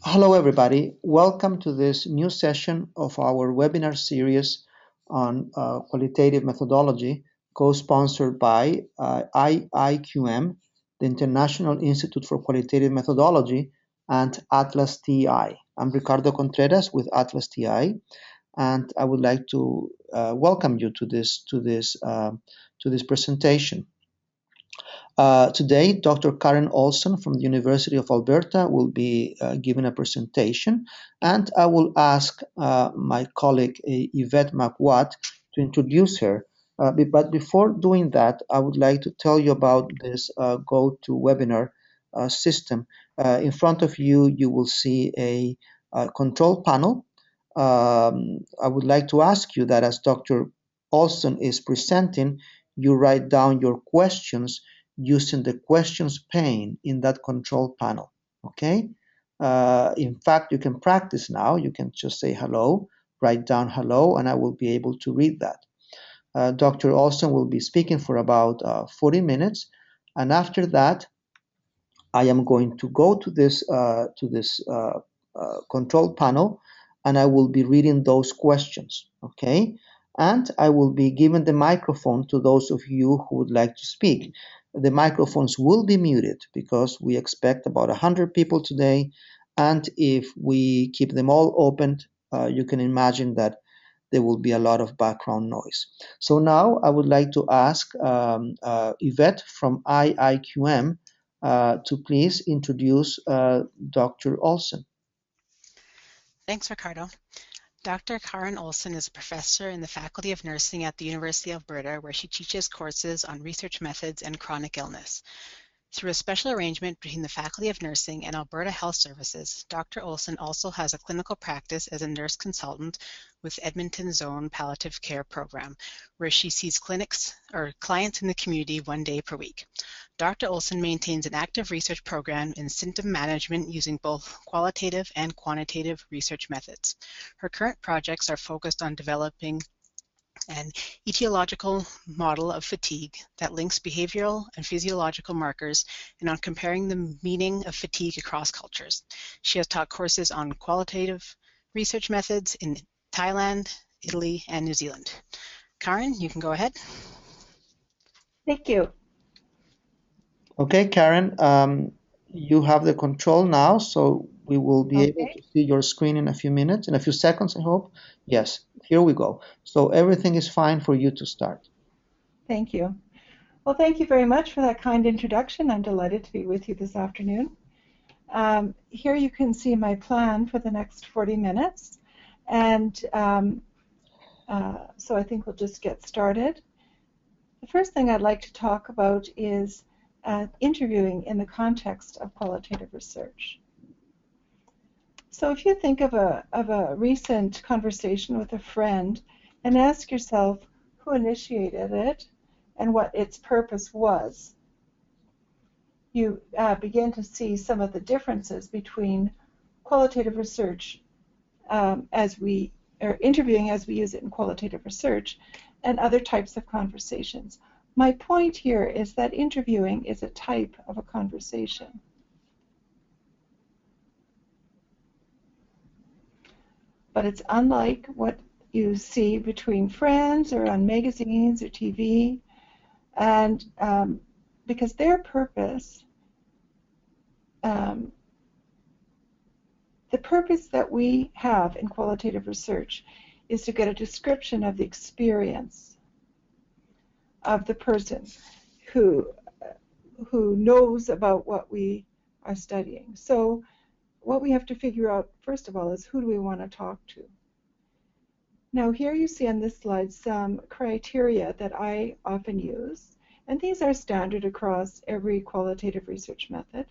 Hello, everybody. Welcome to this new session of our webinar series on qualitative methodology, co-sponsored by IIQM, the International Institute for Qualitative Methodology, and ATLAS.ti. I'm Ricardo Contreras with ATLAS.ti, and I would like to welcome you to this presentation. Today, Dr. Karin Olson from the University of Alberta will be giving a presentation, and I will ask my colleague Yvette McWatt to introduce her. But before doing that, I would like to tell you about this GoToWebinar system. In front of you, you will see a control panel. I would like to ask you that as Dr. Olson is presenting, you write down your questions using the questions pane in that control panel. Okay? In fact, you can practice now. You can just say hello, write down hello, and I will be able to read that. Dr. Olson will be speaking for about 40 minutes, and after that, I am going to go to this control panel, and I will be reading those questions. Okay, and I will be giving the microphone to those of you who would like to speak. The microphones will be muted because we expect about 100 people today, and if we keep them all opened, you can imagine that there will be a lot of background noise. So now I would like to ask Yvette from IIQM to please introduce Dr. Olson. Thanks, Ricardo. Dr. Karin Olson is a professor in the Faculty of Nursing at the University of Alberta, where she teaches courses on research methods and chronic illness. Through a special arrangement between the Faculty of Nursing and Alberta Health Services, Dr. Olson also has a clinical practice as a nurse consultant with Edmonton's own palliative care program, where she sees clients in the community 1 day per week. Dr. Olson maintains an active research program in symptom management using both qualitative and quantitative research methods. Her current projects are focused on developing an etiological model of fatigue that links behavioral and physiological markers and on comparing the meaning of fatigue across cultures. She has taught courses on qualitative research methods in Thailand, Italy, and New Zealand. Karin, you can go ahead. Thank you. Okay, Karin, you have the control now, so we will be able to see your screen in a few minutes, in a few seconds, I hope. Yes, here we go. So everything is fine for you to start. Thank you. Well, thank you very much for that kind introduction. I'm delighted to be with you this afternoon. Here you can see my plan for the next 40 minutes. And so I think we'll just get started. The first thing I'd like to talk about is interviewing in the context of qualitative research. So if you think of a recent conversation with a friend and ask yourself who initiated it and what its purpose was, you begin to see some of the differences between qualitative research interviewing as we use it in qualitative research and other types of conversations. My point here is that interviewing is a type of a conversation. But it's unlike what you see between friends or on magazines or TV, and because their purpose, the purpose that we have in qualitative research is to get a description of the experience of the person who knows about what we are studying. So what we have to figure out, first of all, is who do we want to talk to? Now here you see on this slide some criteria that I often use, and these are standard across every qualitative research method.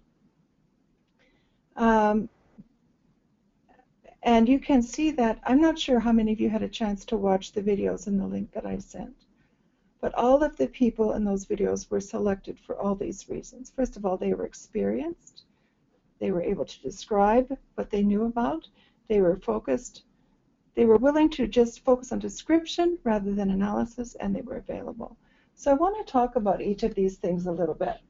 And you can see that, I'm not sure how many of you had a chance to watch the videos in the link that I sent, but all of the people in those videos were selected for all these reasons. First of all, they were experienced. They were able to describe what they knew about. They were focused. They were willing to just focus on description rather than analysis, and they were available. So I want to talk about each of these things a little bit.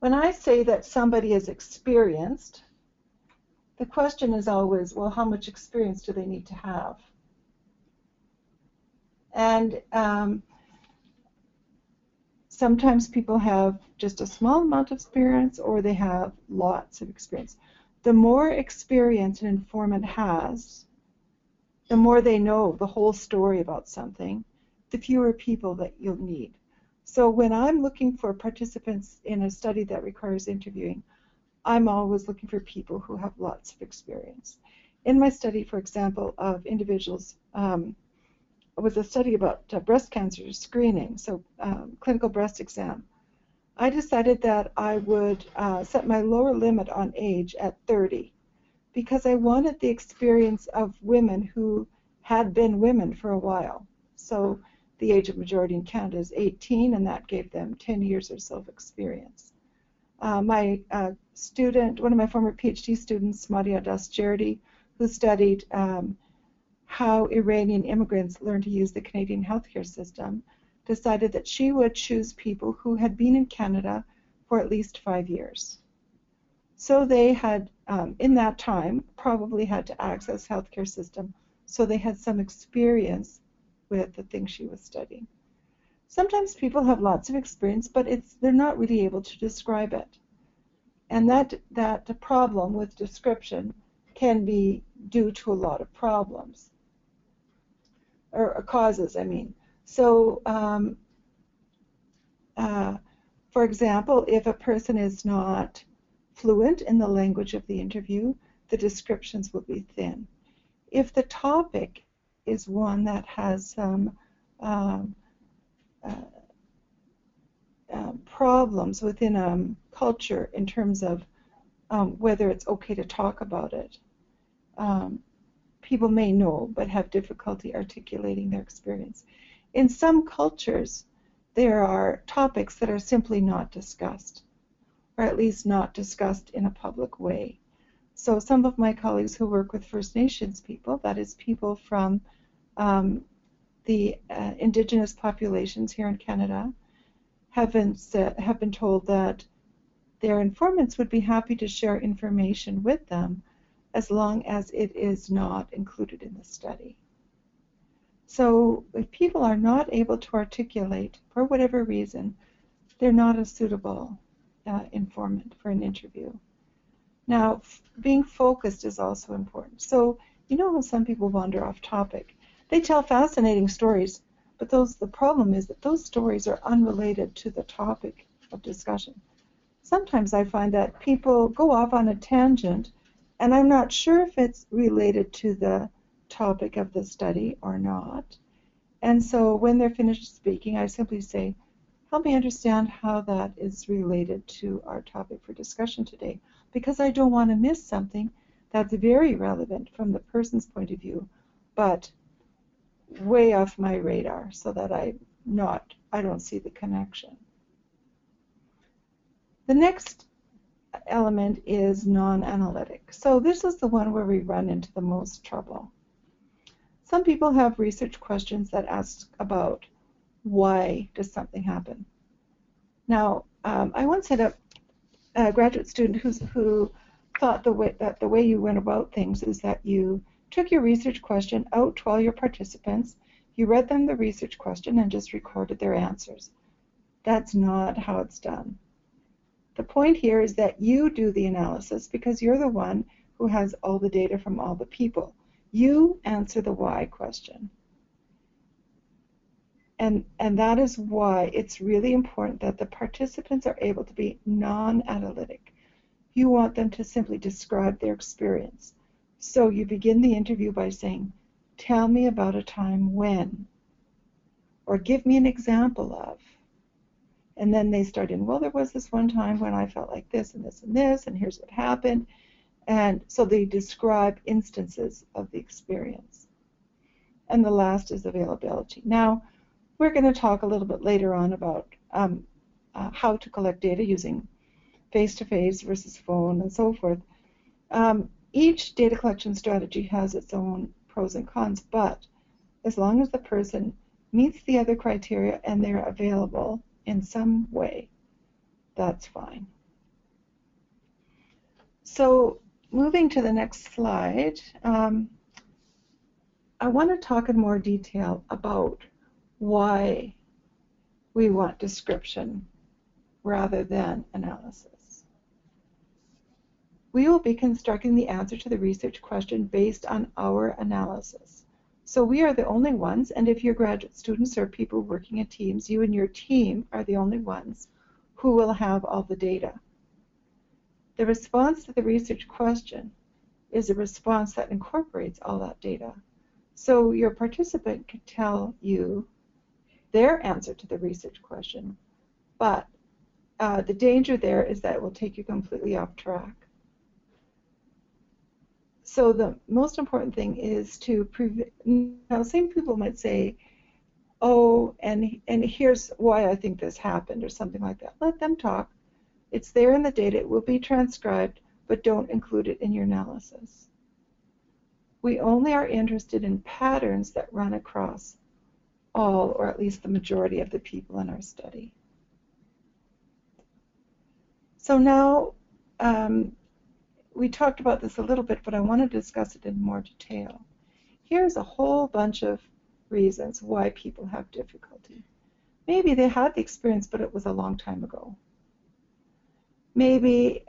When I say that somebody is experienced, the question is always, well, how much experience do they need to have? And sometimes people have just a small amount of experience, or they have lots of experience. The more experience an informant has, the more they know the whole story about something, the fewer people that you'll need. So when I'm looking for participants in a study that requires interviewing, I'm always looking for people who have lots of experience. In my study, for example, of individuals, it was a study about breast cancer screening, so clinical breast exam. I decided that I would set my lower limit on age at 30 because I wanted the experience of women who had been women for a while. So the age of majority in Canada is 18, and that gave them 10 years or so of experience. My student, one of my former PhD students, Maria Dasjardi, who studied how Iranian immigrants learned to use the Canadian healthcare system, decided that she would choose people who had been in Canada for at least 5 years. So they had, in that time, probably had to access healthcare system, so they had some experience with the things she was studying. Sometimes people have lots of experience, but they're not really able to describe it. And that problem with description can be due to a lot of problems, or causes, I mean. So, for example, if a person is not fluent in the language of the interview, the descriptions will be thin. If the topic is one that has some problems within a culture in terms of whether it's okay to talk about it, people may know but have difficulty articulating their experience. In some cultures, there are topics that are simply not discussed, or at least not discussed in a public way. So some of my colleagues who work with First Nations people, that is people from the Indigenous populations here in Canada, have been told that their informants would be happy to share information with them as long as it is not included in the study. So if people are not able to articulate, for whatever reason, they're not a suitable informant for an interview. Now, being focused is also important. So you know how some people wander off topic. They tell fascinating stories, but the problem is that those stories are unrelated to the topic of discussion. Sometimes I find that people go off on a tangent, and I'm not sure if it's related to the topic of the study or not. And so when they're finished speaking, I simply say, help me understand how that is related to our topic for discussion today, because I don't want to miss something that's very relevant from the person's point of view, but way off my radar, so that I don't see the connection. The next element is non-analytic. So this is the one where we run into the most trouble. Some people have research questions that ask about why does something happen. Now, I once had a graduate student who thought that the way you went about things is that you took your research question out to all your participants, you read them the research question, and just recorded their answers. That's not how it's done. The point here is that you do the analysis because you're the one who has all the data from all the people. You answer the why question. And that is why it's really important that the participants are able to be non-analytic. You want them to simply describe their experience. So you begin the interview by saying, tell me about a time when, or give me an example of. And then they start in, well, there was this one time when I felt like this and this and this, and here's what happened. And so they describe instances of the experience. And the last is availability. Now, we're going to talk a little bit later on about how to collect data using face-to-face versus phone and so forth. Each data collection strategy has its own pros and cons, but as long as the person meets the other criteria and they're available in some way, that's fine. So moving to the next slide, I want to talk in more detail about why we want description rather than analysis. We will be constructing the answer to the research question based on our analysis. So we are the only ones, and if you're graduate students or people working in teams, you and your team are the only ones who will have all the data. The response to the research question is a response that incorporates all that data. So your participant could tell you their answer to the research question, but the danger there is that it will take you completely off track. So the most important thing is to now some people might say, oh, and here's why I think this happened, or something like that. Let them talk. It's there in the data. It will be transcribed, but don't include it in your analysis. We only are interested in patterns that run across all, or at least the majority of the people in our study. So now, we talked about this a little bit, but I want to discuss it in more detail. Here's a whole bunch of reasons why people have difficulty. Maybe they had the experience, but it was a long time ago. Maybe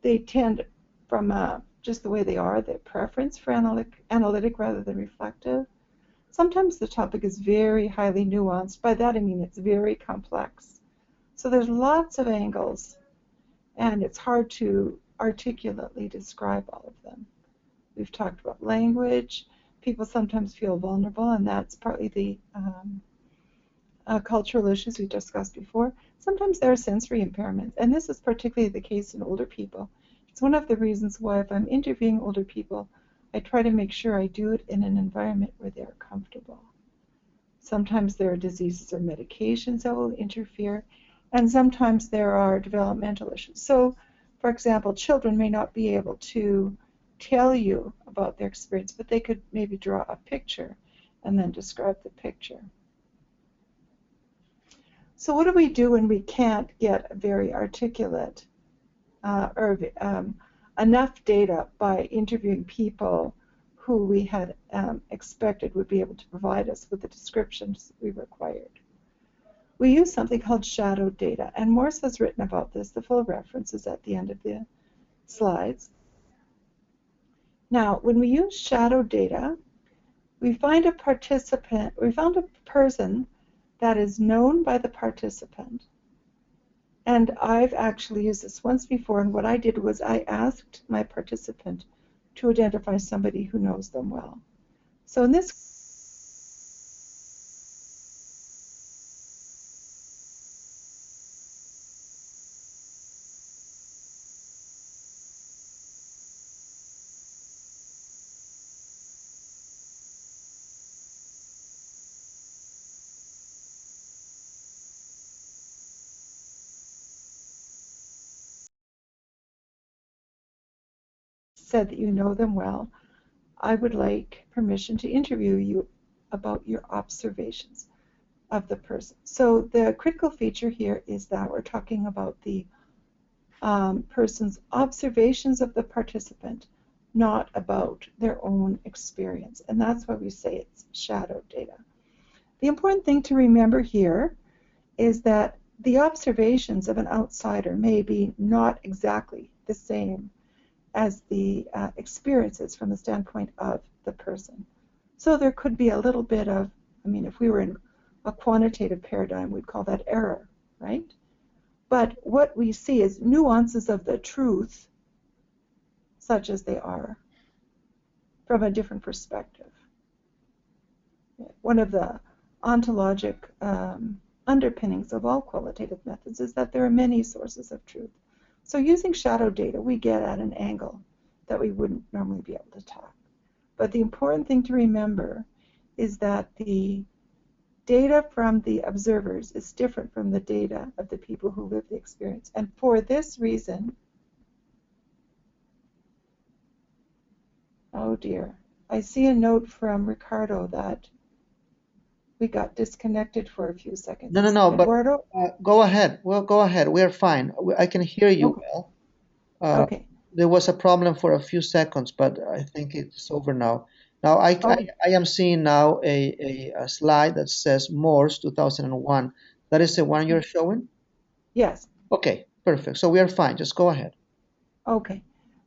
they tend, from just the way they are, their preference for analytic rather than reflective. Sometimes the topic is very highly nuanced. By that I mean it's very complex. So there's lots of angles, and it's hard to articulately describe all of them. We've talked about language. People sometimes feel vulnerable, and that's partly the cultural issues we discussed before. Sometimes there are sensory impairments, and this is particularly the case in older people. It's one of the reasons why if I'm interviewing older people, I try to make sure I do it in an environment where they're comfortable. Sometimes there are diseases or medications that will interfere, and sometimes there are developmental issues. So, for example, children may not be able to tell you about their experience, but they could maybe draw a picture and then describe the picture. So what do we do when we can't get a very articulate or enough data by interviewing people who we had expected would be able to provide us with the descriptions we required? We use something called shadow data, and Morse has written about this. The full reference is at the end of the slides. Now, when we use shadow data, we find a participant, we found a person that is known by the participant. And I've actually used this once before, and what I did was I asked my participant to identify somebody who knows them well. So in this said that you know them well, I would like permission to interview you about your observations of the person. So the critical feature here is that we're talking about the person's observations of the participant, not about their own experience. And that's why we say it's shadow data. The important thing to remember here is that the observations of an outsider may be not exactly the same as the experiences from the standpoint of the person. So there could be a little bit of, I mean, if we were in a quantitative paradigm, we'd call that error, right? But what we see is nuances of the truth, such as they are, from a different perspective. One of the ontologic underpinnings of all qualitative methods is that there are many sources of truth. So using shadow data, we get at an angle that we wouldn't normally be able to talk. But the important thing to remember is that the data from the observers is different from the data of the people who live the experience. And for this reason, oh dear, I see a note from Ricardo that we got disconnected for a few seconds. No, but Eduardo? go ahead. Well, go ahead. We're fine. I can hear you Okay. well. Okay. there was a problem for a few seconds, but I think it's over now. Now Oh, I am seeing now a slide that says Morse 2001. That is the one you're showing? yes. Okay, perfect. So we are fine. Just go ahead. Okay.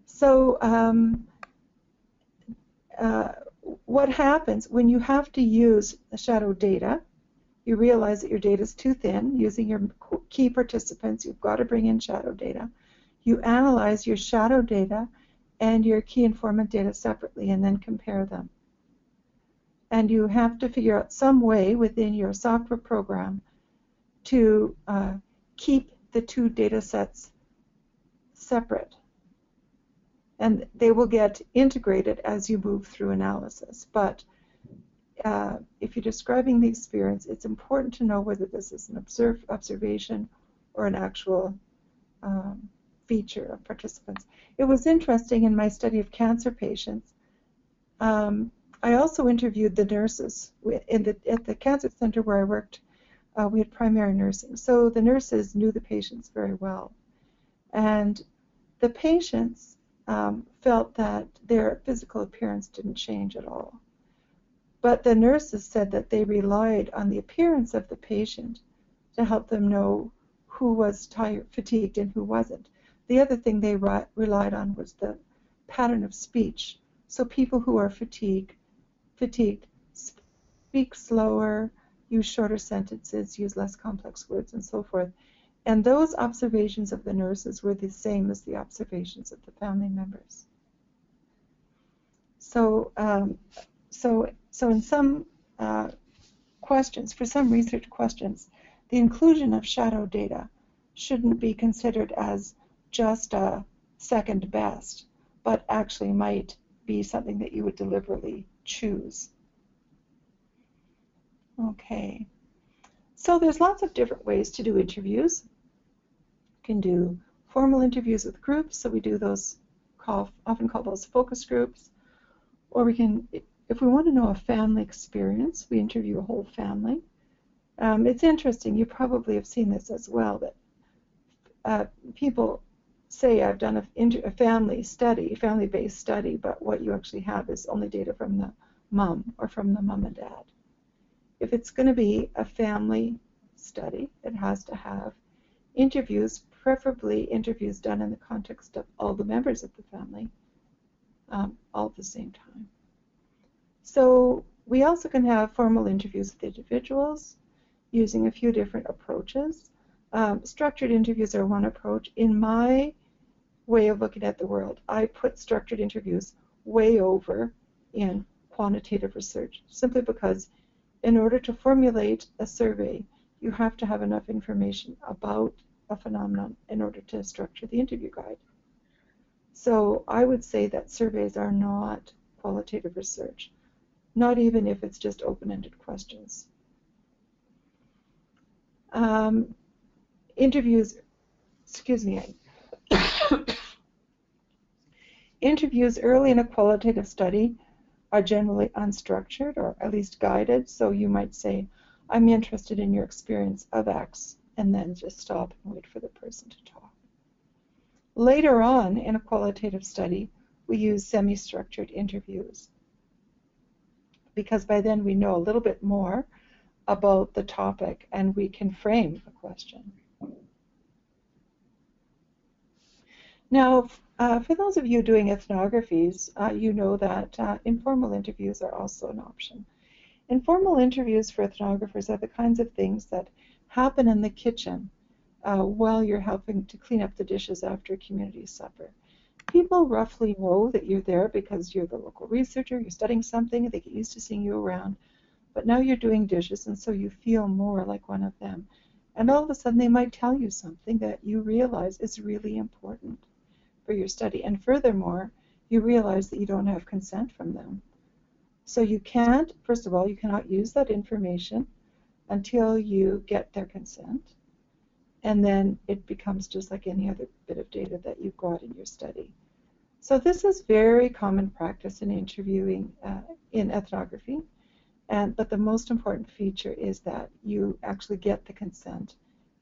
So uh, what happens when you have to use the shadow data? You realize that your data is too thin. Using your key participants, you've got to bring in shadow data. You analyze your shadow data and your key informant data separately and then compare them. And you have to figure out some way within your software program to keep the two data sets separate. And they will get integrated as you move through analysis. But if you're describing the experience, it's important to know whether this is an observation or an actual feature of participants. It was interesting in my study of cancer patients. I also interviewed the nurses at the cancer center where I worked. We had primary nursing, so the nurses knew the patients very well, and the patients felt that their physical appearance didn't change at all. But the nurses said that they relied on the appearance of the patient to help them know who was tired, fatigued, and who wasn't. The other thing they relied on was the pattern of speech. So people who are fatigued speak slower, use shorter sentences, use less complex words, and so forth. And those observations of the nurses were the same as the observations of the family members. So, so in some questions, for some research questions, the inclusion of shadow data shouldn't be considered as just a second best, but actually might be something that you would deliberately choose. Okay, so there's lots of different ways to do interviews. You can do formal interviews with groups, so we do those, often call those focus groups, or we can, if we want to know a family experience, we interview a whole family. It's interesting, you probably have seen this as well, that people say, I've done a family study, family-based study, but what you actually have is only data from the mom or from the mom and dad. If it's going to be a family study, it has to have interviews, preferably interviews done in the context of all the members of the family, all at the same time. So we also can have formal interviews with individuals using a few different approaches. Structured interviews are one approach. In my way of looking at the world, I put structured interviews way over in quantitative research, simply because in order to formulate a survey, you have to have enough information about a phenomenon in order to structure the interview guide. So I would say that surveys are not qualitative research, not even if it's just open-ended questions. Interviews, excuse me, interviews early in a qualitative study are generally unstructured or at least guided. So you might say, I'm interested in your experience of X, and then just stop and wait for the person to talk. Later on in a qualitative study, we use semi-structured interviews because by then we know a little bit more about the topic and we can frame a question. Now, for those of you doing ethnographies, you know that informal interviews are also an option. Informal interviews for ethnographers are the kinds of things that happen in the kitchen while you're helping to clean up the dishes after a community supper. People roughly know that you're there because you're the local researcher, you're studying something, they get used to seeing you around, but now you're doing dishes and so you feel more like one of them. And all of a sudden they might tell you something that you realize is really important for your study. And furthermore, you realize that you don't have consent from them. So you can't, first of all, you cannot use that information until you get their consent. And then it becomes just like any other bit of data that you've got in your study. So this is very common practice in interviewing in ethnography. But the most important feature is that you actually get the consent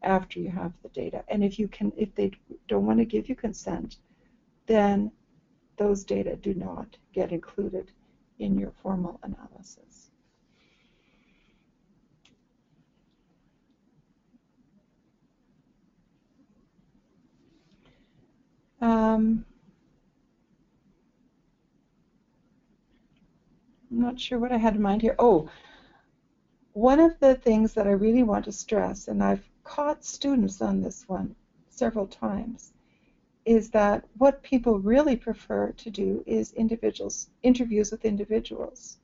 after you have the data. And if they don't want to give you consent, then those data do not get included in your formal analysis. I'm not sure what I had in mind here. Oh, one of the things that I really want to stress, and I've caught students on this one several times, is that what people really prefer to do is interviews with individuals,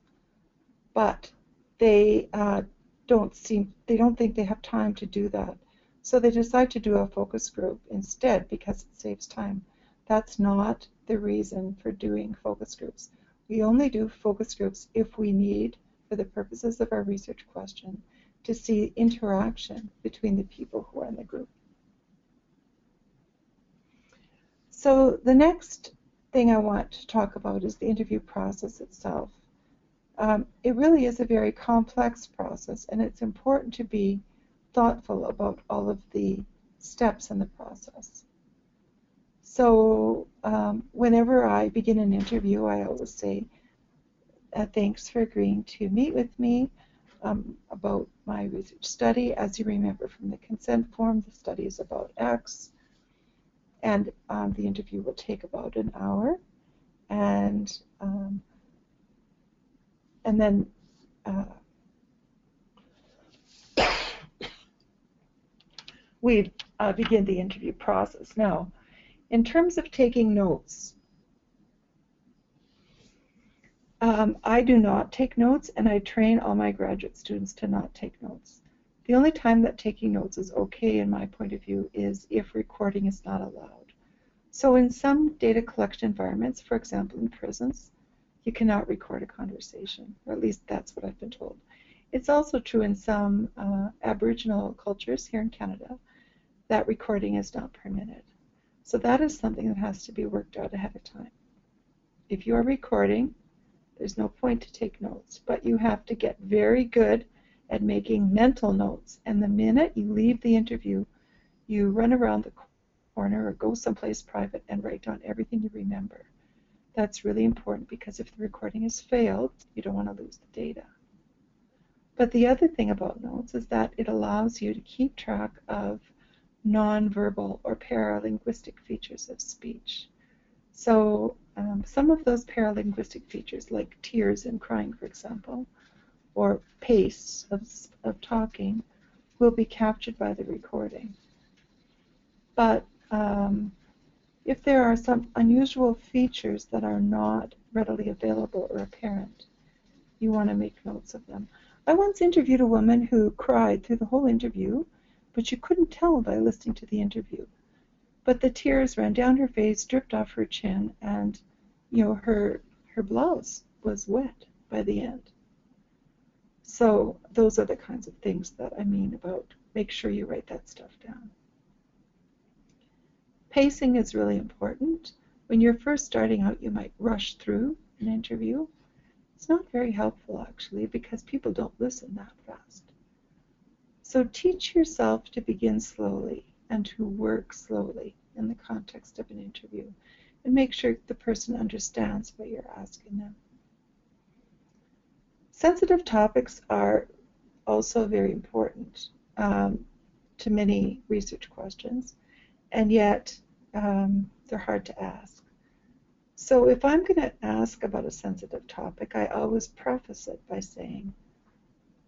but they don't think they have time to do that. So they decide to do a focus group instead because it saves time. That's not the reason for doing focus groups. We only do focus groups if we need, for the purposes of our research question, to see interaction between the people who are in the group. So the next thing I want to talk about is the interview process itself. It really is a very complex process, and it's important to be thoughtful about all of the steps in the process. So whenever I begin an interview, I always say, thanks for agreeing to meet with me about my research study. As you remember from the consent form, the study is about X, and the interview will take about an hour. And then we begin the interview process. Now, in terms of taking notes, I do not take notes, and I train all my graduate students to not take notes. The only time that taking notes is okay, in my point of view, is if recording is not allowed. So in some data collection environments, for example in prisons, you cannot record a conversation, or at least that's what I've been told. It's also true in some Aboriginal cultures here in Canada that recording is not permitted. So that is something that has to be worked out ahead of time. If you are recording, there's no point to take notes, but you have to get very good at making mental notes. And the minute you leave the interview, you run around the corner or go someplace private and write down everything you remember. That's really important because if the recording has failed, you don't want to lose the data. But the other thing about notes is that it allows you to keep track of nonverbal or paralinguistic features of speech. So some of those paralinguistic features, like tears and crying, for example, or pace of talking, will be captured by the recording. But if there are some unusual features that are not readily available or apparent, you want to make notes of them. I once interviewed a woman who cried through the whole interview, but you couldn't tell by listening to the interview. But the tears ran down her face, dripped off her chin, and her blouse was wet by the end. So those are the kinds of things that I mean about make sure you write that stuff down. Pacing is really important. When you're first starting out, you might rush through an interview. It's not very helpful, actually, because people don't listen that fast. So teach yourself to begin slowly and to work slowly in the context of an interview, and make sure the person understands what you're asking them. Sensitive topics are also very important to many research questions, and yet they're hard to ask. So if I'm going to ask about a sensitive topic, I always preface it by saying,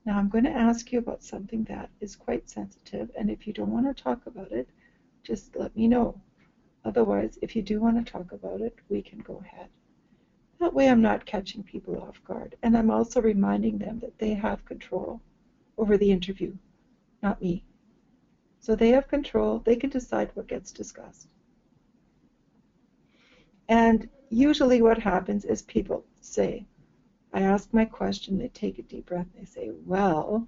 now I'm going to ask you about something that is quite sensitive, and if you don't want to talk about it, just let me know. Otherwise, if you do want to talk about it, we can go ahead. That way I'm not catching people off guard, and I'm also reminding them that they have control over the interview, not me. So they have control, they can decide what gets discussed. And usually what happens is people say, I ask my question, they take a deep breath, they say, well,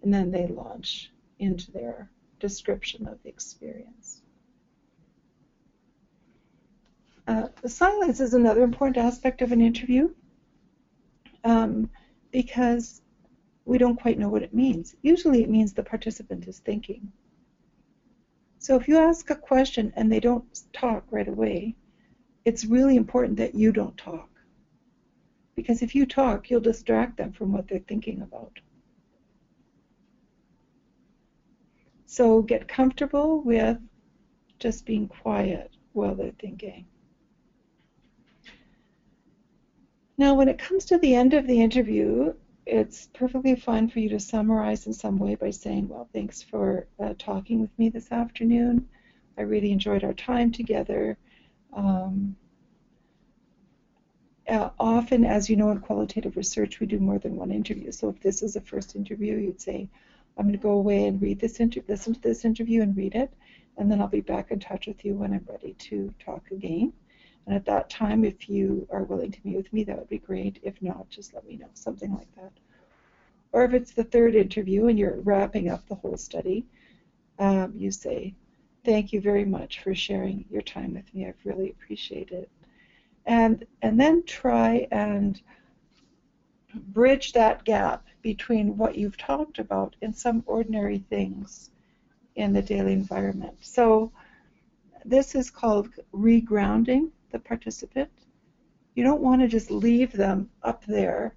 and then they launch into their description of the experience. The silence is another important aspect of an interview because we don't quite know what it means. Usually it means the participant is thinking. So if you ask a question and they don't talk right away, it's really important that you don't talk. Because if you talk, you'll distract them from what they're thinking about. So get comfortable with just being quiet while they're thinking. Now, when it comes to the end of the interview, it's perfectly fine for you to summarize in some way by saying, well, thanks for talking with me this afternoon. I really enjoyed our time together. Often, as you know, in qualitative research, we do more than one interview. So if this is the first interview, you'd say, I'm going to go away and read this listen to this interview and read it, and then I'll be back in touch with you when I'm ready to talk again. And at that time, if you are willing to meet with me, that would be great. If not, just let me know, something like that. Or if it's the third interview and you're wrapping up the whole study, you say, thank you very much for sharing your time with me. I've really appreciated it. And then try and bridge that gap between what you've talked about and some ordinary things in the daily environment. So this is called regrounding the participant. You don't want to just leave them up there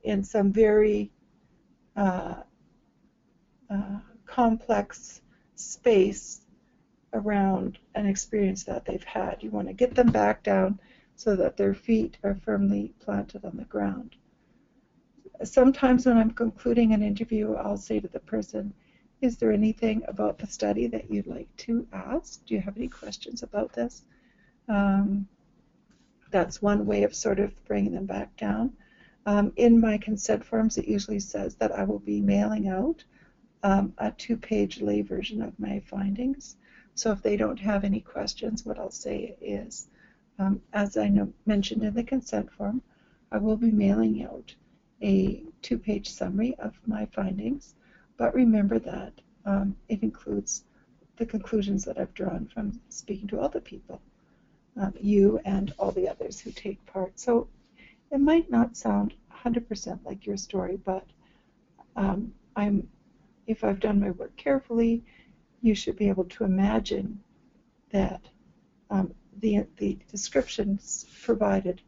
in some very complex space around an experience that they've had. You want to get them back down so that their feet are firmly planted on the ground. Sometimes when I'm concluding an interview, I'll say to the person, is there anything about the study that you'd like to ask? Do you have any questions about this? That's one way of sort of bringing them back down. In my consent forms, it usually says that I will be mailing out a 2-page lay version of my findings. So if they don't have any questions, what I'll say is, as I mentioned in the consent form, I will be mailing out a 2-page summary of my findings, but remember that it includes the conclusions that I've drawn from speaking to all the people, you and all the others who take part. So it might not sound 100% like your story, but if I've done my work carefully, you should be able to imagine that the descriptions provided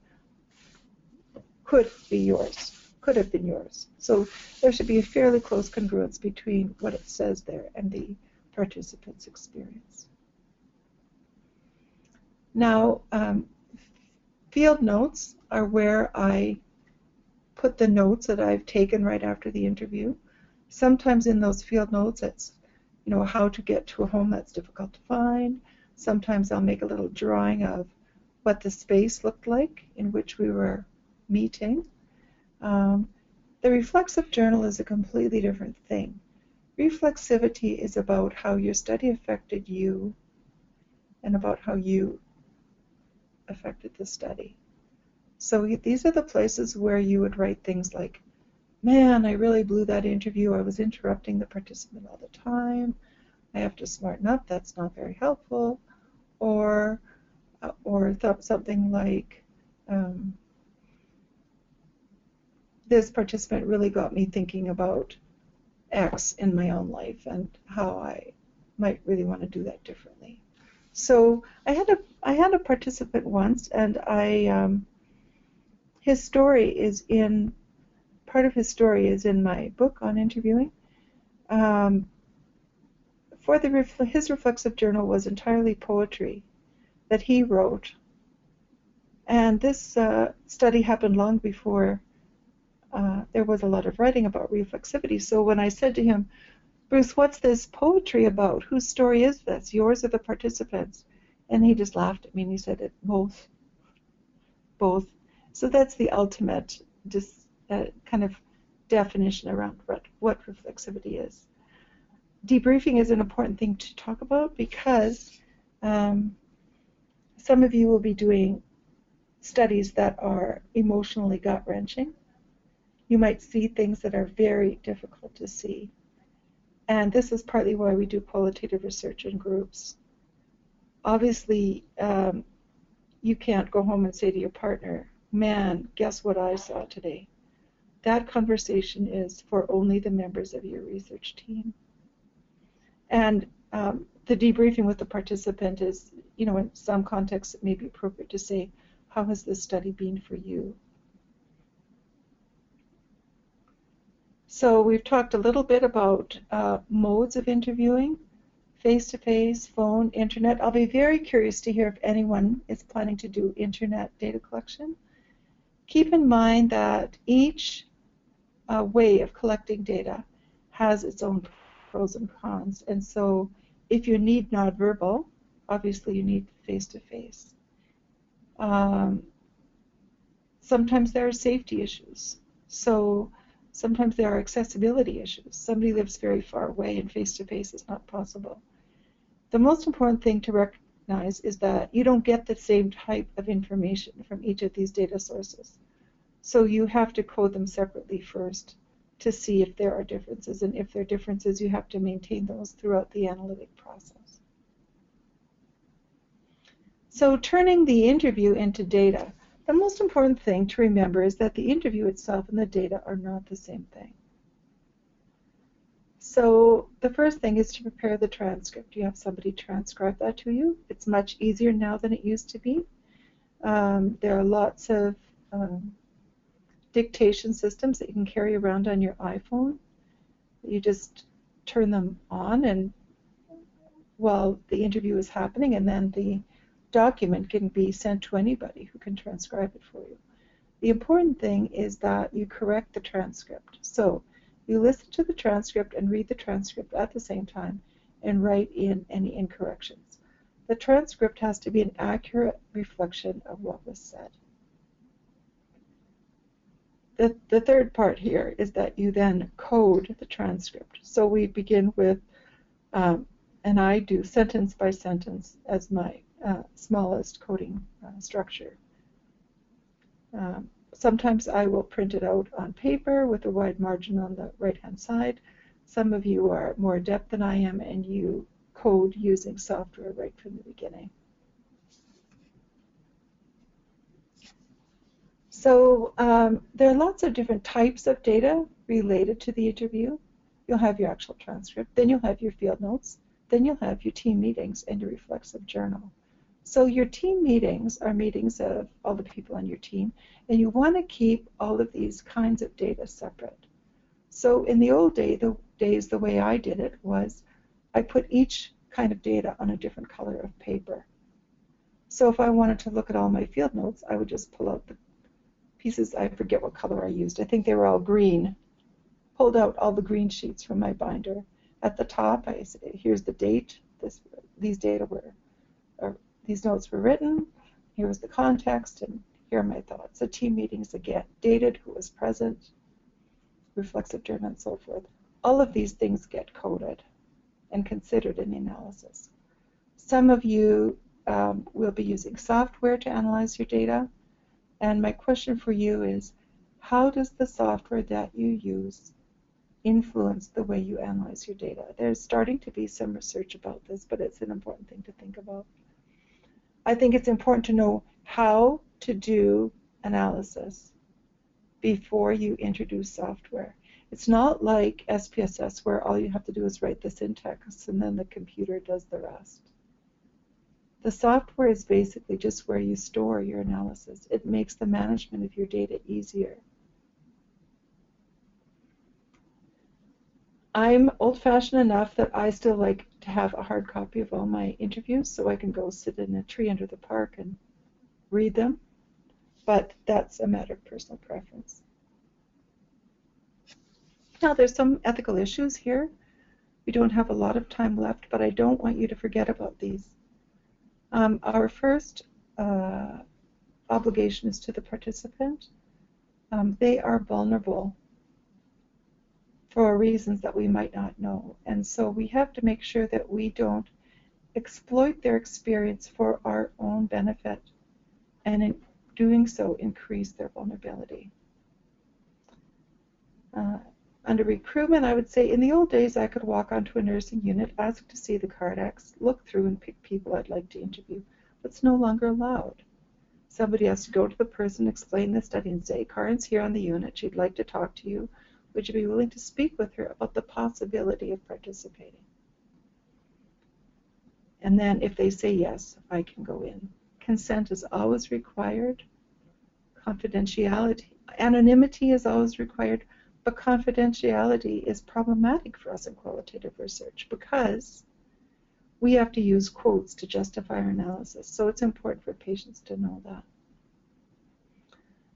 could have been yours. So there should be a fairly close congruence between what it says there and the participant's experience. Now, field notes are where I put the notes that I've taken right after the interview. Sometimes in those field notes, it's how to get to a home that's difficult to find. Sometimes I'll make a little drawing of what the space looked like in which we were meeting. The reflexive journal is a completely different thing. Reflexivity is about how your study affected you and about how you affected the study. So these are the places where you would write things like, man, I really blew that interview. I was interrupting the participant all the time. I have to smarten up. That's not very helpful. Or something like, this participant really got me thinking about X in my own life and how I might really want to do that differently. So I had a participant once, and his story is in part of his story is in my book on interviewing. His reflexive journal was entirely poetry that he wrote, and this study happened long before there was a lot of writing about reflexivity. So when I said to him, Bruce, what's this poetry about? Whose story is this, yours or the participants? And he just laughed at me and he said, both. So that's the ultimate kind of definition around what reflexivity is. Debriefing is an important thing to talk about because some of you will be doing studies that are emotionally gut-wrenching. You might see things that are very difficult to see. And this is partly why we do qualitative research in groups. Obviously, you can't go home and say to your partner, man, guess what I saw today? That conversation is for only the members of your research team. And the debriefing with the participant is in some contexts it may be appropriate to say, how has this study been for you? So we've talked a little bit about modes of interviewing: face-to-face, phone, internet. I'll be very curious to hear if anyone is planning to do internet data collection. Keep in mind that each way of collecting data has its own pros and cons. And so if you need nonverbal, obviously you need face-to-face. Sometimes there are safety issues. So sometimes there are accessibility issues. Somebody lives very far away and face-to-face is not possible. The most important thing to recognize is that you don't get the same type of information from each of these data sources. So you have to code them separately first to see if there are differences. And if there are differences, you have to maintain those throughout the analytic process. So turning the interview into data, the most important thing to remember is that the interview itself and the data are not the same thing. So the first thing is to prepare the transcript. You have somebody transcribe that to you. It's much easier now than it used to be. There are lots of dictation systems that you can carry around on your iPhone. You just turn them on and while the interview is happening, and then the document can be sent to anybody who can transcribe it for you. The important thing is that you correct the transcript. So you listen to the transcript and read the transcript at the same time and write in any incorrections. The transcript has to be an accurate reflection of what was said. The third part here is that you then code the transcript. So we begin with, and I do sentence by sentence as my smallest coding structure. Sometimes I will print it out on paper with a wide margin on the right-hand side. Some of you are more adept than I am, and you code using software right from the beginning. So there are lots of different types of data related to the interview. You'll have your actual transcript, then you'll have your field notes, then you'll have your team meetings and your reflexive journal. So your team meetings are meetings of all the people on your team, and you want to keep all of these kinds of data separate. So in the old days, the way I did it was I put each kind of data on a different color of paper. So if I wanted to look at all my field notes, I would just pull out the pieces. I forget what color I used. I think they were all green. Pulled out all the green sheets from my binder. At the top, I said, here's the date. These notes were written. Here was the context, and here are my thoughts. The team meetings again, dated, who was present, reflexive journal, and so forth. All of these things get coded and considered in the analysis. Some of you will be using software to analyze your data. And my question for you is, how does the software that you use influence the way you analyze your data? There's starting to be some research about this, but it's an important thing to think about. I think it's important to know how to do analysis before you introduce software. It's not like SPSS where all you have to do is write the syntax and then the computer does the rest. The software is basically just where you store your analysis. It makes the management of your data easier. I'm old-fashioned enough that I still like to have a hard copy of all my interviews so I can go sit in a tree under the park and read them, but that's a matter of personal preference. Now, there's some ethical issues here. We don't have a lot of time left, but I don't want you to forget about these. Our first obligation is to the participant. They are vulnerable for reasons that we might not know. And so we have to make sure that we don't exploit their experience for our own benefit, and in doing so increase their vulnerability. Under recruitment, I would say in the old days I could walk onto a nursing unit, ask to see the Cardex, look through and pick people I'd like to interview. But it's no longer allowed. Somebody has to go to the person, explain the study, and say, Karin's here on the unit, she'd like to talk to you. Would you be willing to speak with her about the possibility of participating? And then if they say yes, I can go in. Consent is always required. Confidentiality, anonymity is always required, but confidentiality is problematic for us in qualitative research because we have to use quotes to justify our analysis. So it's important for patients to know that.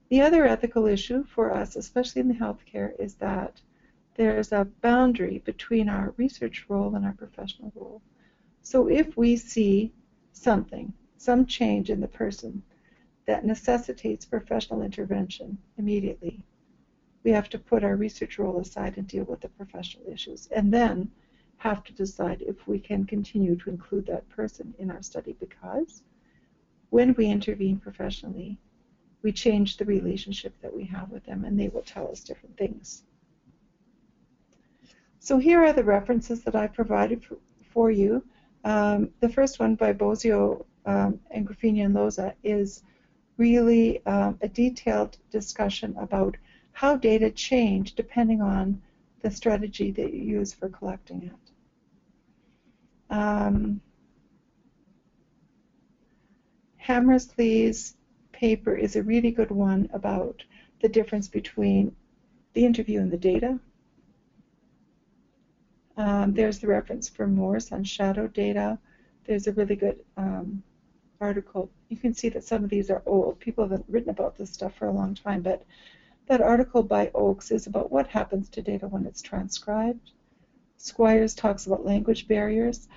The other ethical issue for us, especially in the healthcare, is that there's a boundary between our research role and our professional role. So if we see something, some change in the person that necessitates professional intervention immediately, we have to put our research role aside and deal with the professional issues, and then have to decide if we can continue to include that person in our study, because when we intervene professionally, we change the relationship that we have with them, and they will tell us different things. So here are the references that I provided for you. The first one by Bozio and Graffini and Loza is really a detailed discussion about how data change depending on the strategy that you use for collecting it. Hammersley's paper is a really good one about the difference between the interview and the data. There's the reference for Morse on shadow data. There's a really good article. You can see that some of these are old. People have written about this stuff for a long time, but that article by Oakes is about what happens to data when it's transcribed. Squires talks about language barriers.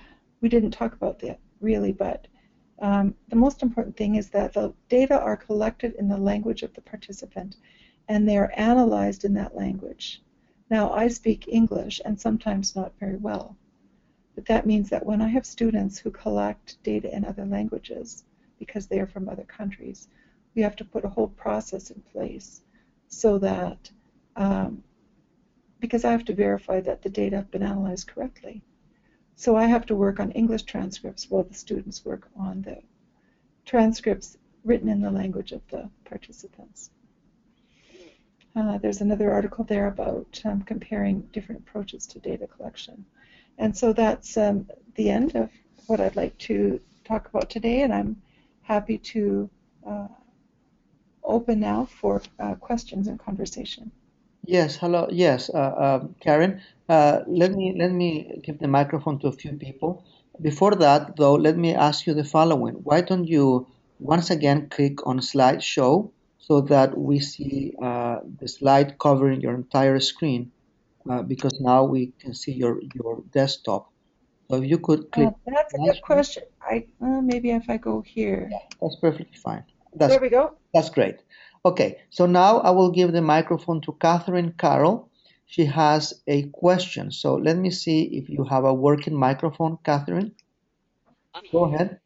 We didn't talk about that really, but the most important thing is that the data are collected in the language of the participant, and they are analyzed in that language. Now, I speak English, and sometimes not very well, but that means that when I have students who collect data in other languages, because they are from other countries, we have to put a whole process in place so that, because I have to verify that the data have been analyzed correctly. So I have to work on English transcripts while the students work on the transcripts written in the language of the participants. There's another article there about comparing different approaches to data collection. And so that's the end of what I'd like to talk about today, and I'm happy to open now for questions and conversation. Yes, hello. Yes, Karin. Let me give the microphone to a few people. Before that, though, let me ask you the following. Why don't you once again click on slideshow so that we see the slide covering your entire screen, because now we can see your desktop. So if you could click That's a good slideshow, question. Maybe if I go here. that's perfectly fine. That's There we go. That's great. Okay, so now I will give the microphone to Catherine Carroll. She has a question. So let me see if you have a working microphone, Catherine. Go ahead.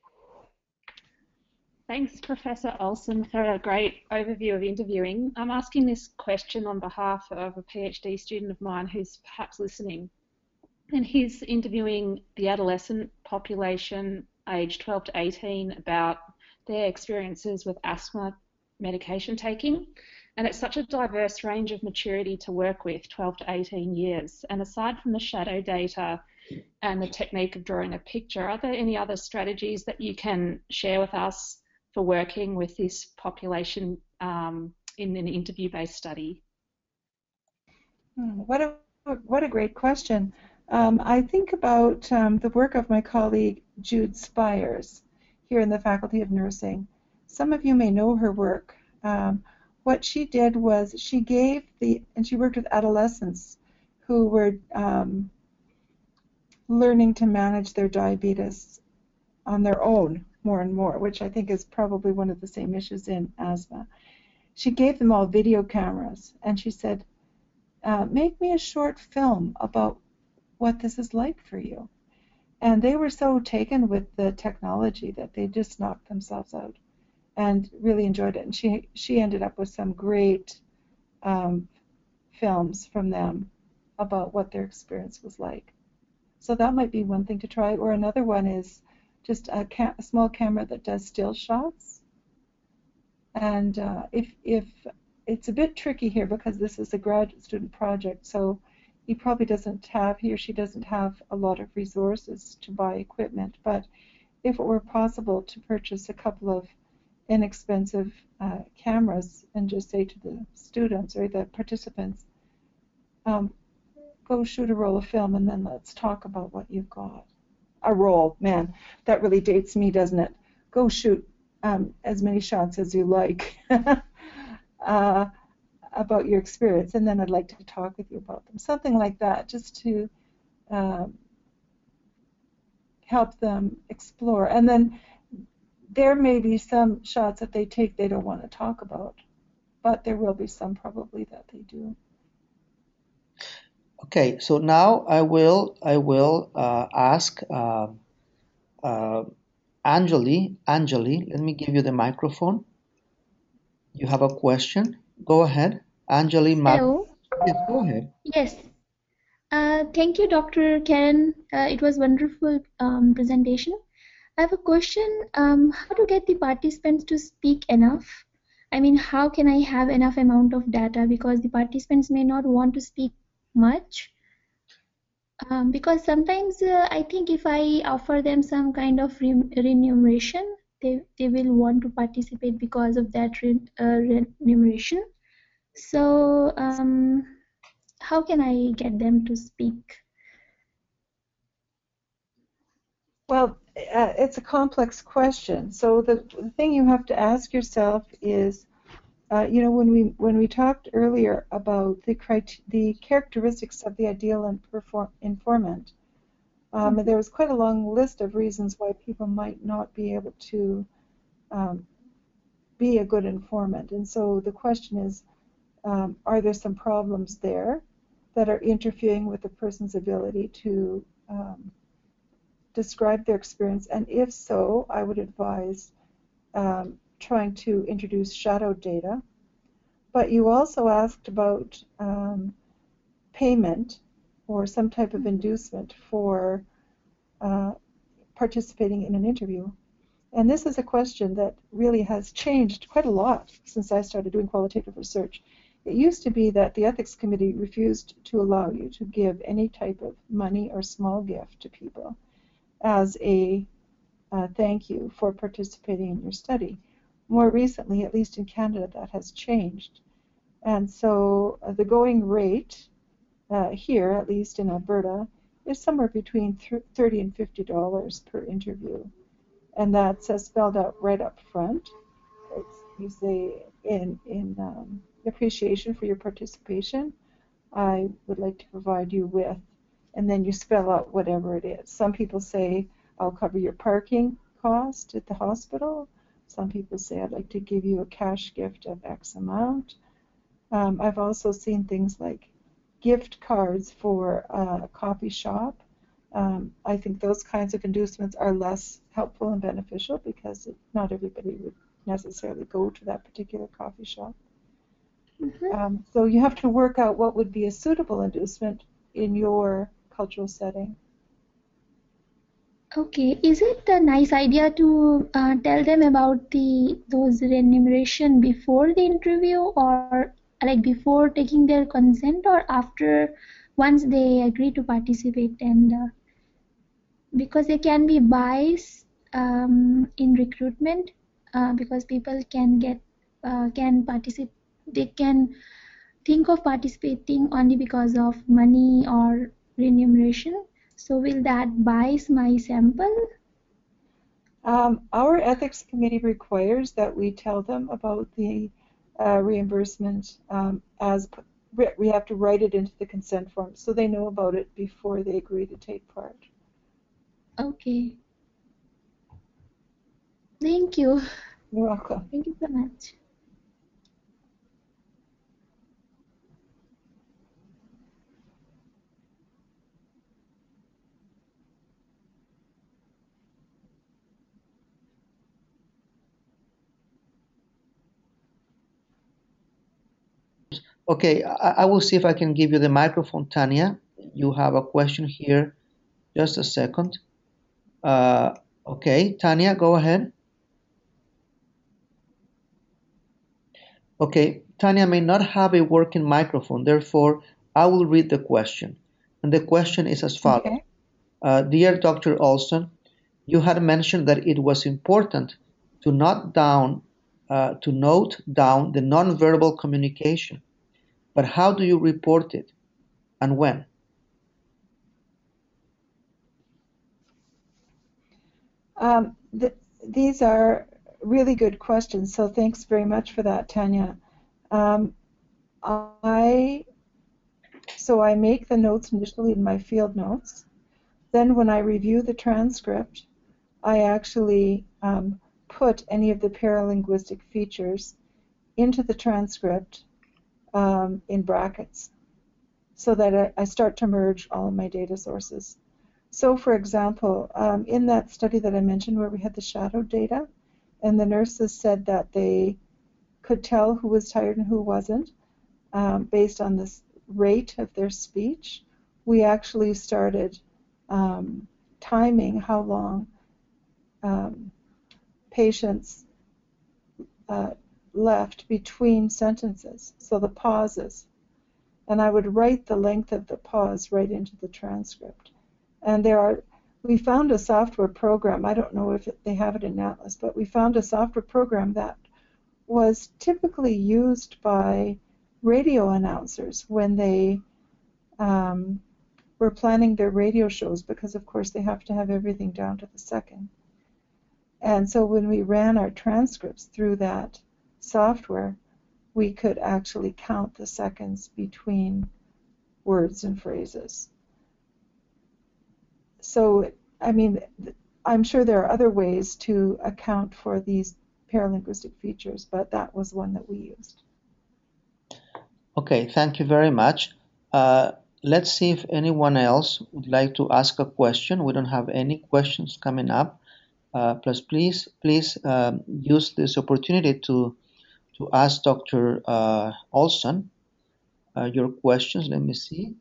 Thanks, Professor Olson, for a great overview of interviewing. I'm asking this question on behalf of a PhD student of mine who's perhaps listening. And he's interviewing the adolescent population aged 12 to 18 about their experiences with asthma medication taking. And it's such a diverse range of maturity to work with, 12 to 18 years. And aside from the shadow data and the technique of drawing a picture, are there any other strategies that you can share with us for working with this population in an interview-based study? What a great question. I think about the work of my colleague Jude Spires here in the Faculty of Nursing. Some of you may know her work. What she did was she worked with adolescents who were learning to manage their diabetes on their own more and more, which I think is probably one of the same issues in asthma. She gave them all video cameras, and she said, make me a short film about what this is like for you. And they were so taken with the technology that they just knocked themselves out and really enjoyed it. And she ended up with some great films from them about what their experience was like. So that might be one thing to try. Or another one is just a small camera that does still shots. And if it's a bit tricky here because this is a graduate student project, so he probably doesn't have, he or she doesn't have a lot of resources to buy equipment, but if it were possible to purchase a couple of inexpensive cameras and just say to the students or the participants, go shoot a roll of film and then let's talk about what you've got. A roll, man, that really dates me, doesn't it? Go shoot as many shots as you like about your experience, and then I'd like to talk with you about them. Something like that, just to help them explore. And then there may be some shots that they take they don't want to talk about, but there will be some probably that they do. Okay, so now I will ask Anjali. Anjali, let me give you the microphone. You have a question? Go ahead. Anjali Mag. Hello. Yes, go ahead. Yes. Thank you, Dr. Karin. It was wonderful presentation. I have a question. How to get the participants to speak enough? I mean, how can I have enough amount of data, because the participants may not want to speak much? Because sometimes I think if I offer them some kind of remuneration, they will want to participate because of that remuneration. So how can I get them to speak? Well, it's a complex question. So the thing you have to ask yourself is, when we talked earlier about the characteristics of the ideal informant, there was quite a long list of reasons why people might not be able to be a good informant. And so the question is, are there some problems there that are interfering with the person's ability to describe their experience? And if so, I would advise trying to introduce shadow data. But you also asked about payment or some type of inducement for participating in an interview. And this is a question that really has changed quite a lot since I started doing qualitative research. It used to be that the ethics committee refused to allow you to give any type of money or small gift to people as a thank you for participating in your study. More recently, at least in Canada, that has changed. And so the going rate here, at least in Alberta, is somewhere between $30 and $50 per interview. And that's spelled out right up front. You say, in appreciation for your participation, I would like to provide you with, and then you spell out whatever it is. Some people say, I'll cover your parking cost at the hospital. Some people say, I'd like to give you a cash gift of X amount. I've also seen things like gift cards for a coffee shop. I think those kinds of inducements are less helpful and beneficial because not everybody would necessarily go to that particular coffee shop. So you have to work out what would be a suitable inducement in your cultural setting. Okay, is it a nice idea to tell them about those remuneration before the interview, or like before taking their consent, or after, once they agree to participate? And because there can be bias in recruitment, because people can participate, they can think of participating only because of money or remuneration. So will that bias my sample? Our ethics committee requires that we tell them about the reimbursement as we have to write it into the consent form so they know about it before they agree to take part. Okay. Thank you. You're welcome. Thank you so much. Okay, I will see if I can give you the microphone, Tanya. You have a question here. Just a second. Okay, Tanya, go ahead. Okay, Tanya may not have a working microphone. Therefore, I will read the question. And the question is as follows. Okay. Dear Dr. Olson, you had mentioned that it was important to note down the nonverbal communication. But how do you report it and when? These are really good questions, so thanks very much for that, Tanya. Um, I make the notes initially in my field notes. Then when I review the transcript, I actually put any of the paralinguistic features into the transcript in brackets so that I start to merge all of my data sources. So for example, in that study that I mentioned where we had the shadow data, and the nurses said that they could tell who was tired and who wasn't based on this rate of their speech, we actually started timing how long patients left between sentences, so the pauses. And I would write the length of the pause right into the transcript. And we found a software program, I don't know if they have it in ATLAS, but we found a software program that was typically used by radio announcers when they were planning their radio shows, because of course they have to have everything down to the second. And so when we ran our transcripts through that software, we could actually count the seconds between words and phrases. So, I mean, I'm sure there are other ways to account for these paralinguistic features, but that was one that we used. Okay, thank you very much. Let's see if anyone else would like to ask a question. We don't have any questions coming up. Please use this opportunity to ask Dr. Olson your questions. Let me see.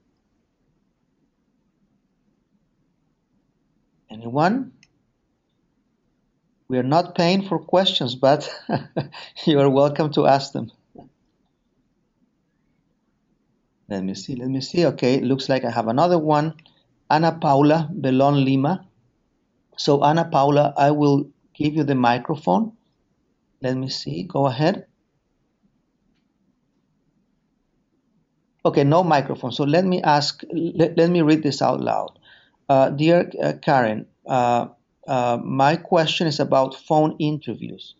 Anyone? We are not paying for questions, but you are welcome to ask them. Let me see. Okay, looks like I have another one. Ana Paula Belon Lima. So Ana Paula, I will give you the microphone. Let me see, go ahead. Okay, no microphone. So let me read this out loud. Dear Karin, my question is about phone interviews.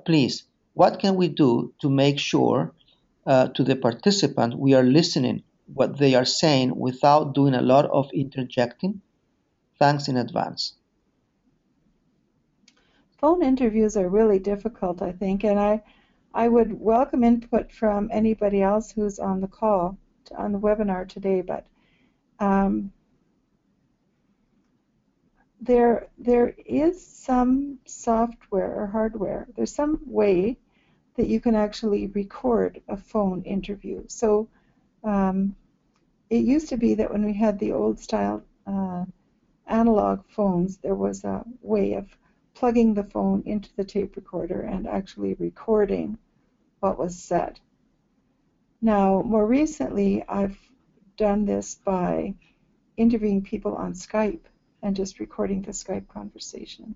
Please, what can we do to make sure to the participant we are listening what they are saying without doing a lot of interjecting? Thanks in advance. Phone interviews are really difficult, I think, and I would welcome input from anybody else who's on the call, on the webinar today, but there is some software or hardware, there's some way that you can actually record a phone interview. So it used to be that when we had the old style analog phones, there was a way of plugging the phone into the tape recorder and actually recording what was said. Now, more recently, I've done this by interviewing people on Skype and just recording the Skype conversation.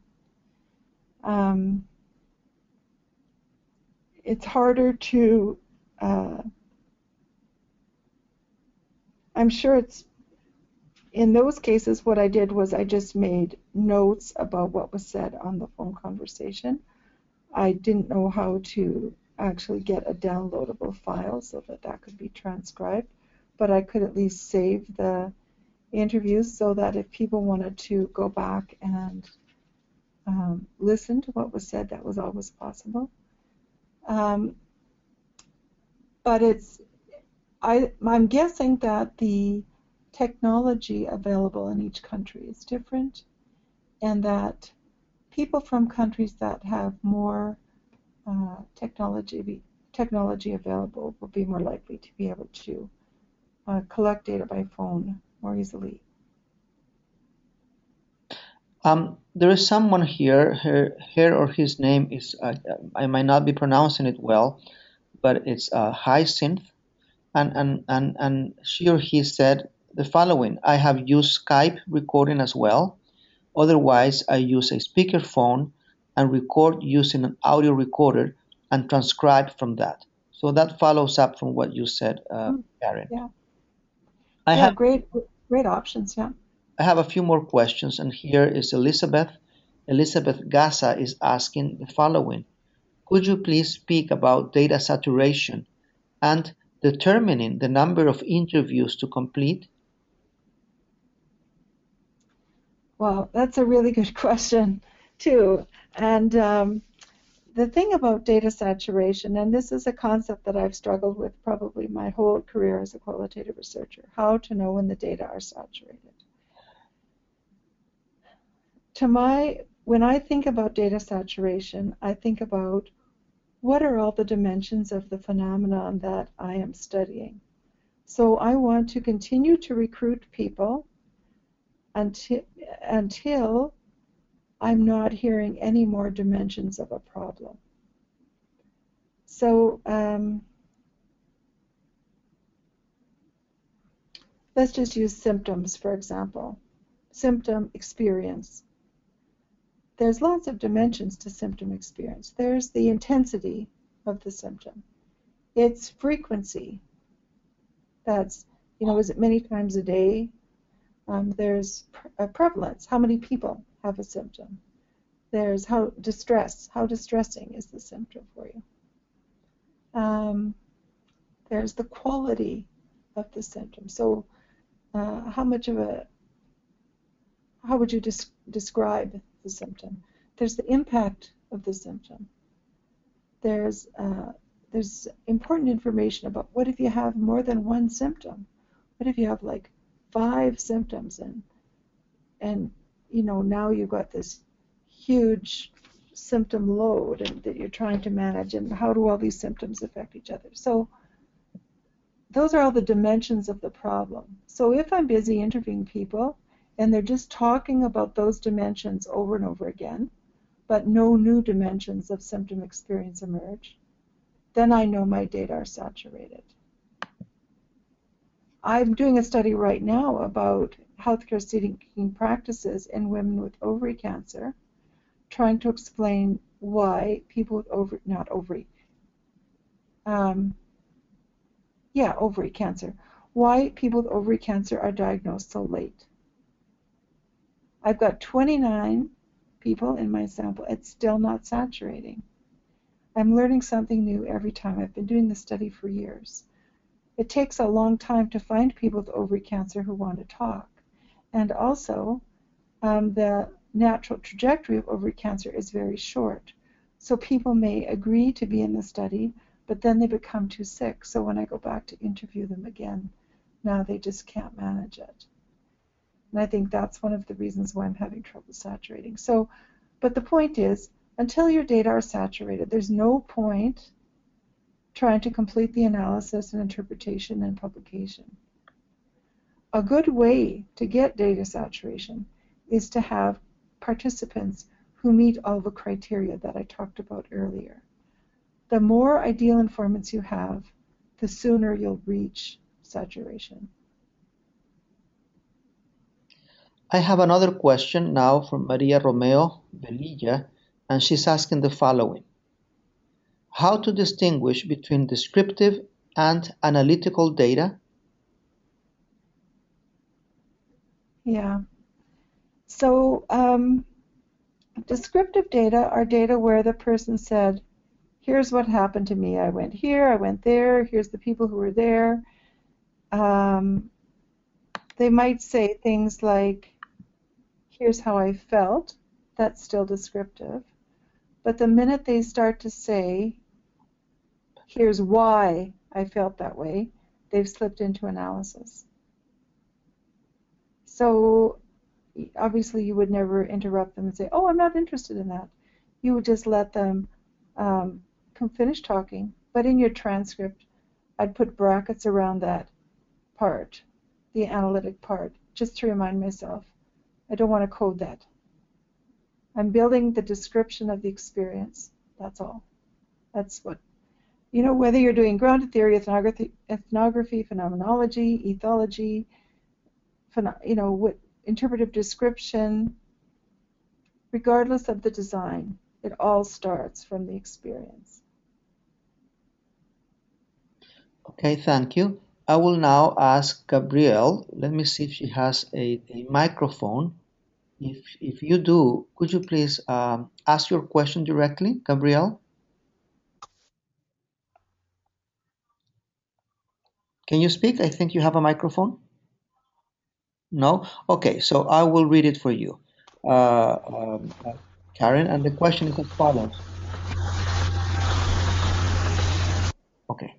It's harder to, I'm sure it's, in those cases, what I did was I just made notes about what was said on the phone conversation. I didn't know how to actually get a downloadable file so that could be transcribed, but I could at least save the interviews so that if people wanted to go back and listen to what was said, that was always possible. But I'm guessing that the technology available in each country is different, and that people from countries that have more technology available will be more likely to be able to collect data by phone more easily. There is someone here, her or his name is, I might not be pronouncing it well, but it's Hyacinth. and she or he said the following: I have used Skype recording as well. Otherwise, I use a speakerphone and record using an audio recorder and transcribe from that. So that follows up from what you said, Mm, Karin. yeah. I Yeah, have great options, yeah. I have a few more questions, and here is Elizabeth. Elizabeth Gaza is asking the following: could you please speak about data saturation and determining the number of interviews to complete? Well, that's a really good question, too. And the thing about data saturation, and this is a concept that I've struggled with probably my whole career as a qualitative researcher, how to know when the data are saturated. When I think about data saturation, I think about what are all the dimensions of the phenomenon that I am studying. So I want to continue to recruit people until I'm not hearing any more dimensions of a problem. So let's just use symptoms, for example. Symptom experience. There's lots of dimensions to symptom experience. There's the intensity of the symptom. Its frequency. That's, is it many times a day? There's prevalence. How many people have a symptom? There's how distressing is the symptom for you? There's the quality of the symptom. So how would you describe the symptom? There's the impact of the symptom. There's important information about what if you have more than one symptom? What if you have like 5 symptoms and now you've got this huge symptom load that you're trying to manage, and how do all these symptoms affect each other? So those are all the dimensions of the problem. So if I'm busy interviewing people and they're just talking about those dimensions over and over again, but no new dimensions of symptom experience emerge, then I know my data are saturated. I'm doing a study right now about healthcare seeking practices in women with ovary cancer, trying to explain why people with ovary cancer, why people with ovary cancer are diagnosed so late. I've got 29 people in my sample. It's still not saturating. I'm learning something new every time. I've been doing this study for years. It takes a long time to find people with ovary cancer who want to talk. And also, the natural trajectory of ovary cancer is very short. So people may agree to be in the study, but then they become too sick. So when I go back to interview them again, now they just can't manage it. And I think that's one of the reasons why I'm having trouble saturating. So, but the point is, until your data are saturated, there's no point trying to complete the analysis and interpretation and publication. A good way to get data saturation is to have participants who meet all the criteria that I talked about earlier. The more ideal informants you have, the sooner you'll reach saturation. I have another question now from Maria Romeo Velilla, and she's asking the following: how to distinguish between descriptive and analytical data? Yeah. So descriptive data are data where the person said, here's what happened to me. I went here, I went there, here's the people who were there. They might say things like, here's how I felt. That's still descriptive. But the minute they start to say, here's why I felt that way, they've slipped into analysis. So obviously you would never interrupt them and say, oh, I'm not interested in that. You would just let them finish talking. But in your transcript, I'd put brackets around that part, the analytic part, just to remind myself, I don't want to code that. I'm building the description of the experience. That's all. That's what You know, whether you're doing grounded theory, ethnography, phenomenology, ethology, what interpretive description, regardless of the design, it all starts from the experience. Okay, thank you. I will now ask Gabrielle. Let me see if she has a microphone. If you do, could you please ask your question directly, Gabrielle? Can you speak? I think you have a microphone. No? Okay, so I will read it for you, uh, um, uh, Karen, and the question is as follows. Okay.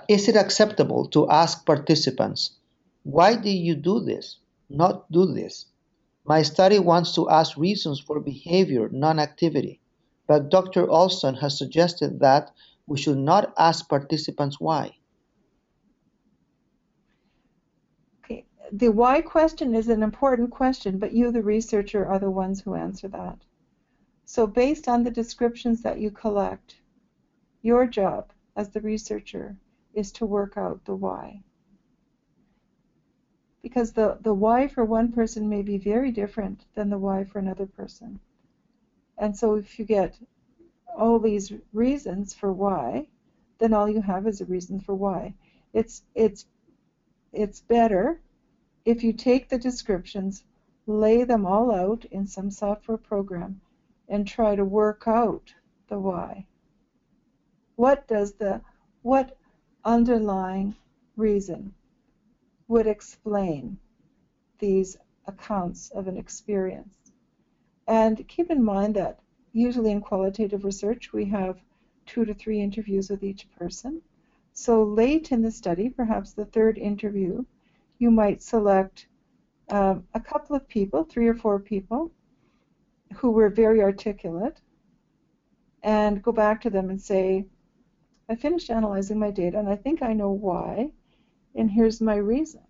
Is it acceptable to ask participants, why did you do this, not do this? My study wants to ask reasons for behavior, non-activity, but Dr. Olson has suggested that we should not ask participants why. Okay, the why question is an important question, but you, the researcher, are the ones who answer that. So based on the descriptions that you collect, your job as the researcher is to work out the why. Because the why for one person may be very different than the why for another person. And so if you get all these reasons for why, then all you have is a reason for why. It's better if you take the descriptions, lay them all out in some software program, and try to work out the why. What underlying reason would explain these accounts of an experience? And keep in mind that usually in qualitative research we have 2 to 3 interviews with each person. So late in the study, perhaps the third interview, you might select a couple of people, 3 or 4 people, who were very articulate, and go back to them and say, I finished analyzing my data and I think I know why, and here's my reason.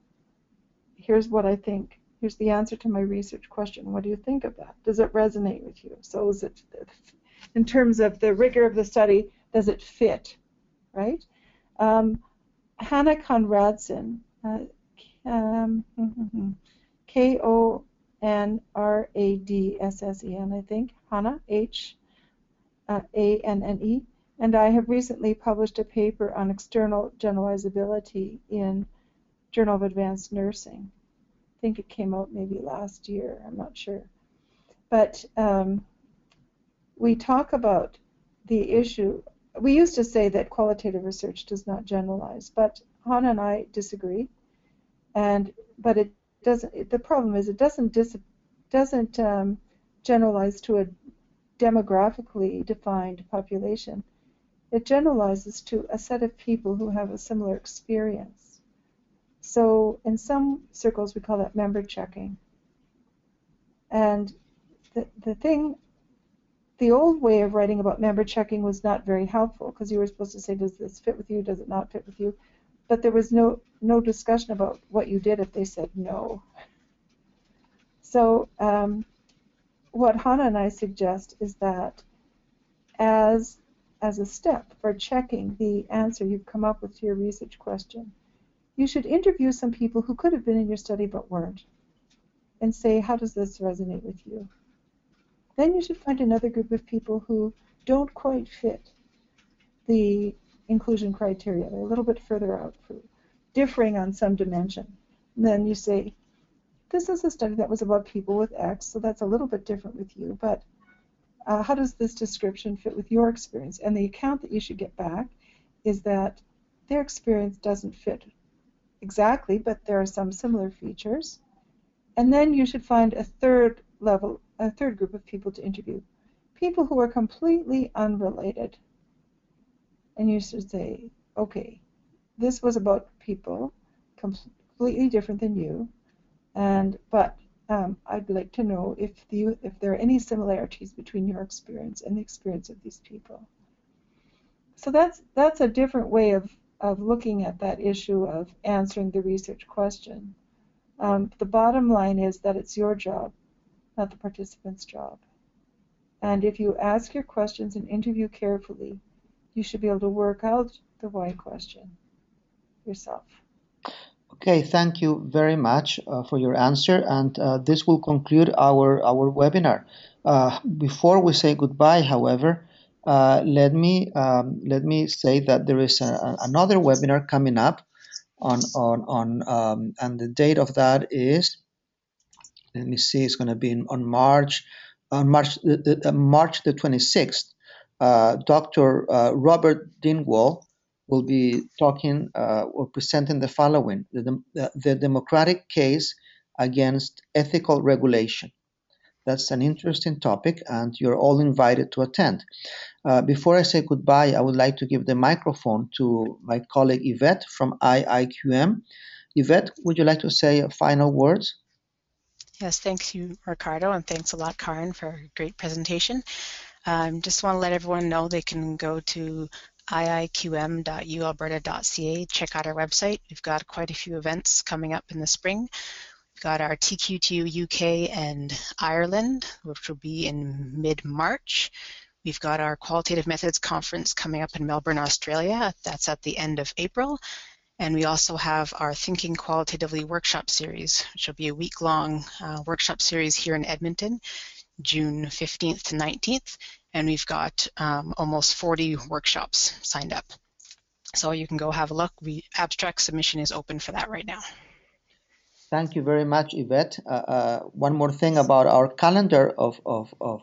Here's what I think. Here's the answer to my research question. What do you think of that? Does it resonate with you? So is it, in terms of the rigor of the study, does it fit, right? Hannah Conradson, Konradsen, I think, Hannah, H-A-N-N-E, and I have recently published a paper on external generalizability in Journal of Advanced Nursing. I think it came out maybe last year, I'm not sure. But we talk about the issue. We used to say that qualitative research does not generalize, but Hannah and I disagree. But it doesn't. The problem is it doesn't generalize to a demographically defined population. It generalizes to a set of people who have a similar experience. So in some circles we call that member checking. And the old way of writing about member checking was not very helpful, because you were supposed to say, does this fit with you, does it not fit with you? But there was no discussion about what you did if they said no. So what Hannah and I suggest is that as a step for checking the answer you've come up with to your research question, you should interview some people who could have been in your study but weren't, and say, how does this resonate with you? Then you should find another group of people who don't quite fit the inclusion criteria. They're a little bit further out, differing on some dimension. And then you say, this is a study that was about people with X, so that's a little bit different with you, but how does this description fit with your experience? And the account that you should get back is that their experience doesn't fit exactly, but there are some similar features. And then you should find a third group of people to interview, people who are completely unrelated. And you should say, okay, this was about people completely different than you, but I'd like to know if there are any similarities between your experience and the experience of these people. So that's a different way of looking at that issue of answering the research question. The bottom line is that it's your job, not the participant's job. And if you ask your questions and interview carefully, you should be able to work out the why question yourself. Okay, thank you very much for your answer, and this will conclude our webinar. Before we say goodbye, however, let me say that there is another webinar coming up and the date of that is, let me see, it's going to be on March the 26th. Dr. Robert Dingwall will be talking or presenting the following: the democratic case against ethical regulation. That's an interesting topic, and you're all invited to attend. Before I say goodbye, I would like to give the microphone to my colleague Yvette from IIQM. Yvette, would you like to say final words? Yes, thank you, Ricardo, and thanks a lot, Karin, for a great presentation. Just want to let everyone know they can go to iiqm.ualberta.ca, check out our website. We've got quite a few events coming up in the spring. We've got our TQ2 UK and Ireland, which will be in mid-March. We've got our Qualitative Methods Conference coming up in Melbourne, Australia. That's at the end of April. And we also have our Thinking Qualitatively workshop series, which will be a week-long workshop series here in Edmonton, June 15th to 19th. And we've got almost 40 workshops signed up. So you can go have a look. Abstract submission is open for that right now. Thank you very much, Yvette. One more thing about our calendar of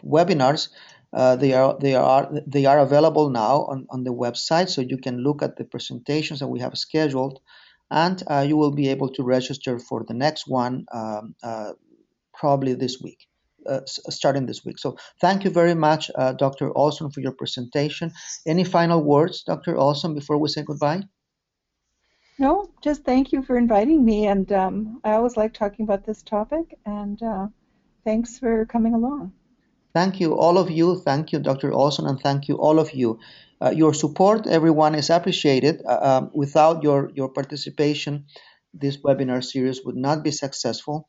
webinars. They are available now on the website, so you can look at the presentations that we have scheduled, and you will be able to register for the next one probably this week, starting this week. So thank you very much, Dr. Olson, for your presentation. Any final words, Dr. Olson, before we say goodbye? No, just thank you for inviting me, and I always like talking about this topic, and thanks for coming along. Thank you, all of you. Thank you, Dr. Olson, and thank you, all of you. Your support, everyone, is appreciated. Without your participation, this webinar series would not be successful.